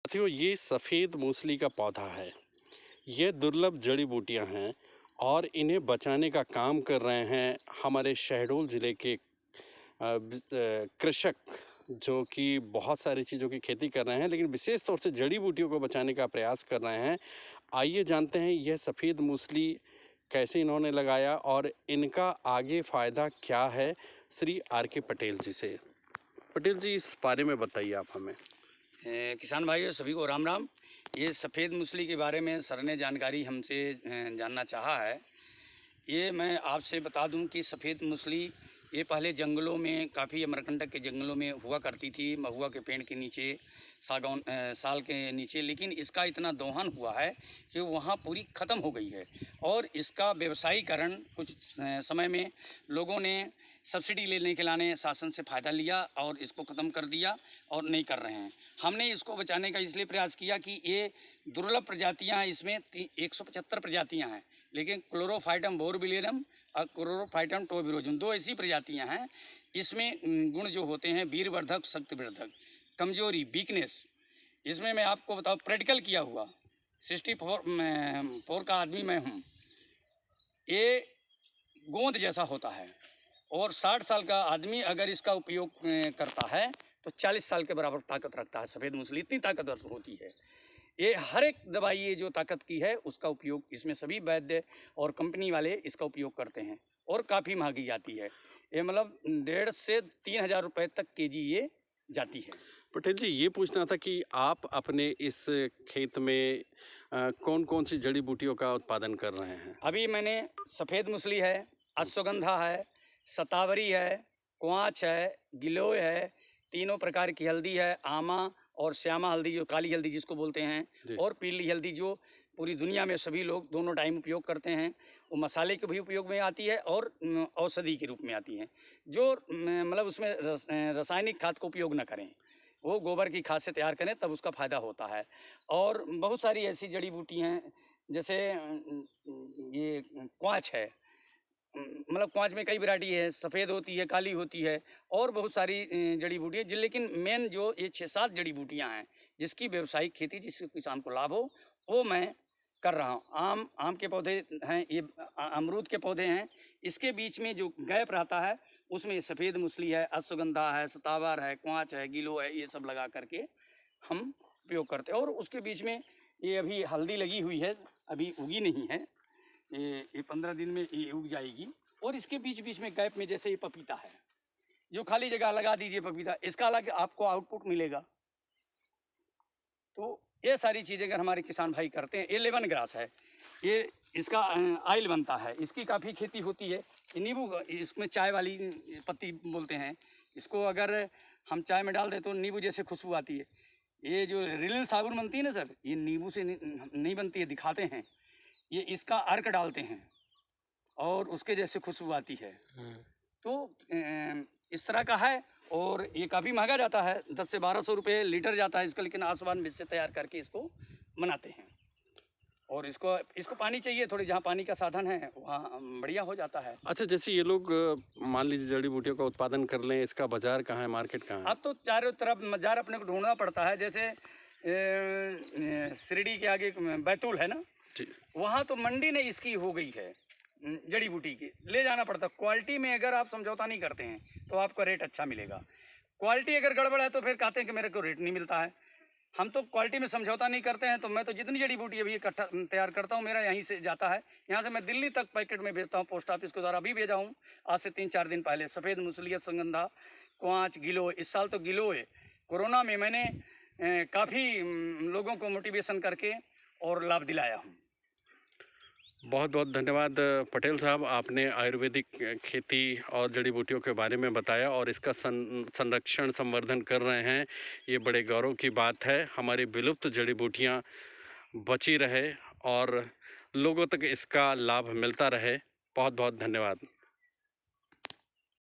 साथियों, ये सफ़ेद मूसली का पौधा है। ये दुर्लभ जड़ी बूटियां हैं और इन्हें बचाने का काम कर रहे हैं हमारे शहडोल ज़िले के कृषक, जो कि बहुत सारी चीज़ों की खेती कर रहे हैं, लेकिन विशेष तौर से जड़ी बूटियों को बचाने का प्रयास कर रहे हैं। आइए जानते हैं यह सफ़ेद मूसली कैसे इन्होंने लगाया और इनका आगे फ़ायदा क्या है, श्री आर के पटेल जी से। पटेल जी, इस बारे में बताइए आप हमें। किसान भाइयों सभी को राम राम। ये सफ़ेद मूसली के बारे में सर ने जानकारी हमसे जानना चाहा है। ये मैं आपसे बता दूं कि सफ़ेद मूसली ये पहले जंगलों में, काफ़ी अमरकंटक के जंगलों में हुआ करती थी, महुआ के पेड़ के नीचे, साल के नीचे। लेकिन इसका इतना दोहन हुआ है कि वहाँ पूरी ख़त्म हो गई है। और इसका व्यवसायीकरण कुछ समय में लोगों ने सब्सिडी लेने के लाने शासन से फ़ायदा लिया और इसको ख़त्म कर दिया और नहीं कर रहे हैं। हमने इसको बचाने का इसलिए प्रयास किया कि ये दुर्लभ प्रजातियां हैं, इसमें 175 प्रजातियां हैं, लेकिन क्लोरोफाइटम बोरबिलियरम और क्लोरोफाइटम टोबिरोजम दो ऐसी प्रजातियां हैं। इसमें गुण जो होते हैं वीरवर्धक, शक्तिवर्धक, कमजोरी, वीकनेस। इसमें मैं आपको बताऊँ, प्रैक्टिकल किया हुआ 64 का आदमी मैं हूँ। ये गोंद जैसा होता है और 60 साल का आदमी अगर इसका उपयोग करता है तो 40 साल के बराबर ताकत रखता है। सफ़ेद मूसली इतनी ताकतवर होती है। ये हर एक दवाई ये जो ताकत की है उसका उपयोग इसमें सभी वैद्य और कंपनी वाले इसका उपयोग करते हैं और काफ़ी महंगी जाती है। ये मतलब 1.5 से 3,000 रुपये तक केजी ये जाती है। पटेल जी, ये पूछना था कि आप अपने इस खेत में कौन कौन सी जड़ी बूटियों का उत्पादन कर रहे हैं। अभी मैंने सफ़ेद मूसली है, अश्वगंधा है, शतावरी है, क्वाँच है, गिलोय है, तीनों प्रकार की हल्दी है, आमा और श्यामा हल्दी जो काली हल्दी जिसको बोलते हैं, और पीली हल्दी जो पूरी दुनिया में सभी लोग दोनों टाइम उपयोग करते हैं। वो मसाले के भी उपयोग में आती है और औषधि के रूप में आती हैं। जो मतलब उसमें रासायनिक खाद का उपयोग न करें, वो गोबर की खाद से तैयार करें, तब उसका फ़ायदा होता है। और बहुत सारी ऐसी जड़ी बूटी हैं, जैसे ये क्वाँच है। मतलब क्वाँच में कई वैरायटी है, सफ़ेद होती है, काली होती है और बहुत सारी जड़ी बूटी है। लेकिन मेन जो ये 6-7 जड़ी बूटियाँ हैं जिसकी व्यावसायिक खेती, जिससे किसान को लाभ हो, वो मैं कर रहा हूँ। आम के पौधे हैं, ये अमरूद के पौधे हैं। इसके बीच में जो गैप रहता है उसमें सफ़ेद मूसली है, अश्वगंधा है, शतावर है, क्वाँच है, गिलो है, ये सब लगा करके हम उपयोग करते हैं। और उसके बीच में ये अभी हल्दी लगी हुई है, अभी उगी नहीं है। ये 15 दिन में ये उग जाएगी। और इसके बीच बीच में गैप में जैसे ये पपीता है, जो खाली जगह लगा दीजिए पपीता, इसका अलग आपको आउटपुट मिलेगा। तो ये सारी चीज़ें अगर हमारे किसान भाई करते हैं। ये लेमन ग्रास है, ये इसका ऑयल बनता है, इसकी काफ़ी खेती होती है। ये नींबू, इसमें चाय वाली पत्ती बोलते हैं इसको, अगर हम चाय में डाल दें तो नींबू जैसे खुशबू आती है। ये जो रियल साबुन बनती है ना सर, ये नींबू से नहीं बनती है, दिखाते हैं। ये इसका अर्क डालते हैं और उसके जैसे खुशबू आती है। तो इस तरह का है। और ये काफ़ी महंगा जाता है, 10 से 1200 रुपये लीटर जाता है इसका, लेकिन आसमान मिर्च से तैयार करके इसको बनाते हैं। और इसको पानी चाहिए थोड़ी, जहाँ पानी का साधन है वहाँ बढ़िया हो जाता है। अच्छा, जैसे ये लोग मान लीजिए जड़ी बूटियों का उत्पादन कर लें, इसका बाजार कहाँ है, मार्केट कहाँ है? अब तो चारों तरफ बाजार अपने को ढूंढना पड़ता है। जैसे शिरडी के आगे बैतूल है ना, वहाँ तो मंडी ने इसकी हो गई है, जड़ी बूटी की ले जाना पड़ता। क्वालिटी में अगर आप समझौता नहीं करते हैं तो आपका रेट अच्छा मिलेगा। क्वालिटी अगर गड़बड़ है तो फिर कहते हैं कि मेरे को रेट नहीं मिलता है। हम तो क्वालिटी में समझौता नहीं करते हैं। तो मैं तो जितनी जड़ी बूटी अभी इकट्ठा तैयार करता हूँ, मेरा यहीं से जाता है। यहाँ से मैं दिल्ली तक पैकेट में भेजता हूँ, पोस्ट ऑफिस के द्वारा अभी भेजा हूँ आज से 3-4 दिन पहले। सफ़ेद मूसली, संगंधा, क्वाँच, गिलो। इस साल तो गिलो है। कोरोना में मैंने काफ़ी लोगों को मोटिवेशन करके और लाभ दिलाया हूँ। बहुत बहुत धन्यवाद पटेल साहब, आपने आयुर्वेदिक खेती और जड़ी बूटियों के बारे में बताया और इसका संरक्षण संवर्धन कर रहे हैं। ये बड़े गौरव की बात है। हमारी विलुप्त जड़ी बूटियाँ बची रहे और लोगों तक इसका लाभ मिलता रहे। बहुत बहुत धन्यवाद।